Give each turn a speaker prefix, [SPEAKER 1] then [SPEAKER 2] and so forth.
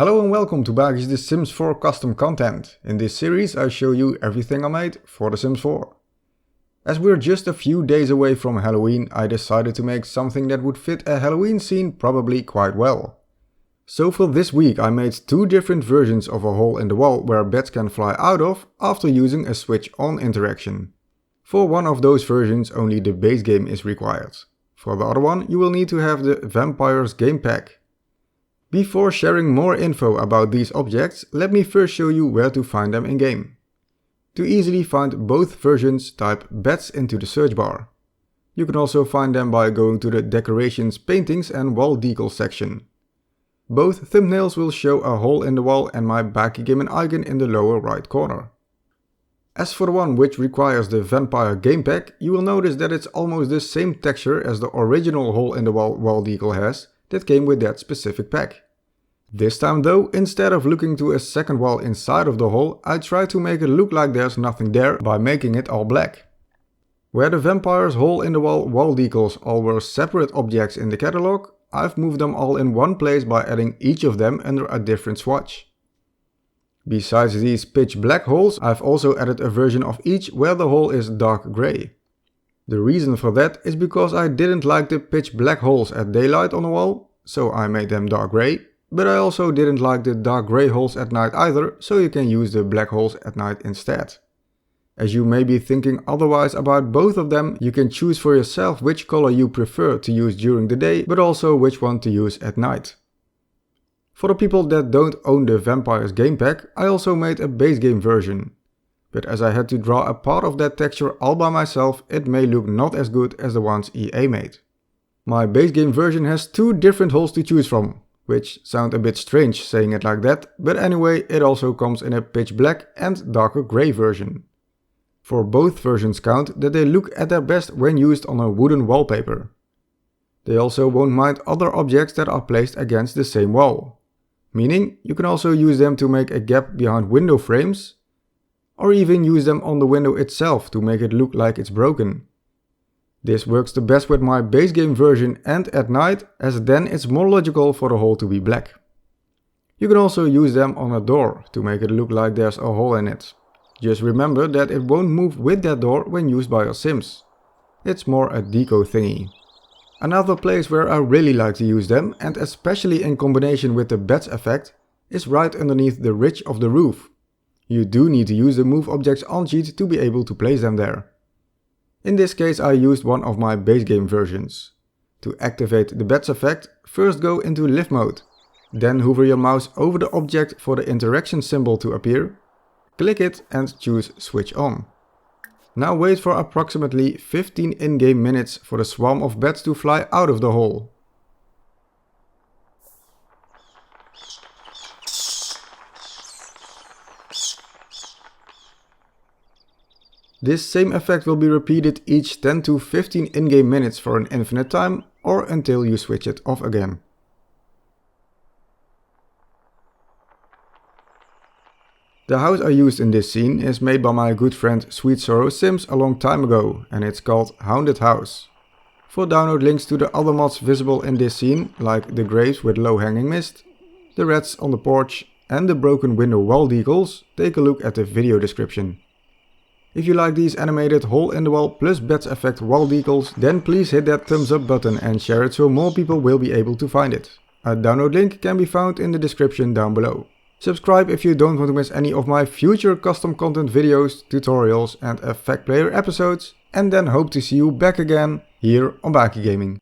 [SPEAKER 1] Hello and welcome to Bakies The Sims 4 custom content. In this series I show you everything I made for The Sims 4. As we're just a few days away from Halloween, I decided to make something that would fit a Halloween scene probably quite well. So for this week I made two different versions of a hole in the wall where bats can fly out of after using a switch on interaction. For one of those versions only the base game is required. For the other one you will need to have the Vampires game pack. Before sharing more info about these objects, let me first show you where to find them in-game. To easily find both versions, type bats into the search bar. You can also find them by going to the Decorations, Paintings and Wall Decal section. Both thumbnails will show a hole in the wall and my BakieGaming icon in the lower right corner. As for the one which requires the Vampire game pack, you will notice that it's almost the same texture as the original hole in the wall decal has, that came with that specific pack. This time though, instead of looking to a second wall inside of the hole, I tried to make it look like there's nothing there by making it all black. Where the Vampire's hole in the wall decals all were separate objects in the catalog, I've moved them all in one place by adding each of them under a different swatch. Besides these pitch black holes, I've also added a version of each where the hole is dark grey. The reason for that is because I didn't like the pitch black holes at daylight on the wall, so I made them dark grey, but I also didn't like the dark grey holes at night either, so you can use the black holes at night instead. As you may be thinking otherwise about both of them, you can choose for yourself which color you prefer to use during the day, but also which one to use at night. For the people that don't own the Vampires game pack, I also made a base game version. But as I had to draw a part of that texture all by myself, it may look not as good as the ones EA made. My base game version has two different holes to choose from, which sound a bit strange saying it like that, but anyway it also comes in a pitch black and darker grey version. For both versions count that they look at their best when used on a wooden wallpaper. They also won't mind other objects that are placed against the same wall. Meaning you can also use them to make a gap behind window frames, or even use them on the window itself to make it look like it's broken. This works the best with my base game version and at night, as then it's more logical for the hole to be black. You can also use them on a door to make it look like there's a hole in it. Just remember that it won't move with that door when used by your Sims. It's more a deco thingy. Another place where I really like to use them, and especially in combination with the bats effect, is right underneath the ridge of the roof. You do need to use the Move Objects on sheet to be able to place them there. In this case I used one of my base game versions. To activate the bats effect, first go into lift mode. Then hover your mouse over the object for the interaction symbol to appear. Click it and choose switch on. Now wait for approximately 15 in-game minutes for the swarm of bats to fly out of the hole. This same effect will be repeated each 10 to 15 in-game minutes for an infinite time, or until you switch it off again. The house I used in this scene is made by my good friend Sweet Sorrow Sims a long time ago, and it's called Hounded House. For download links to the other mods visible in this scene, like the graves with low hanging mist, the rats on the porch and the broken window wall decals, take a look at the video description. If you like these animated hole in the wall plus bats effect wall decals, then please hit that thumbs up button and share it so more people will be able to find it. A download link can be found in the description down below. Subscribe if you don't want to miss any of my future custom content videos, tutorials and effect player episodes, and then hope to see you back again here on BakieGaming.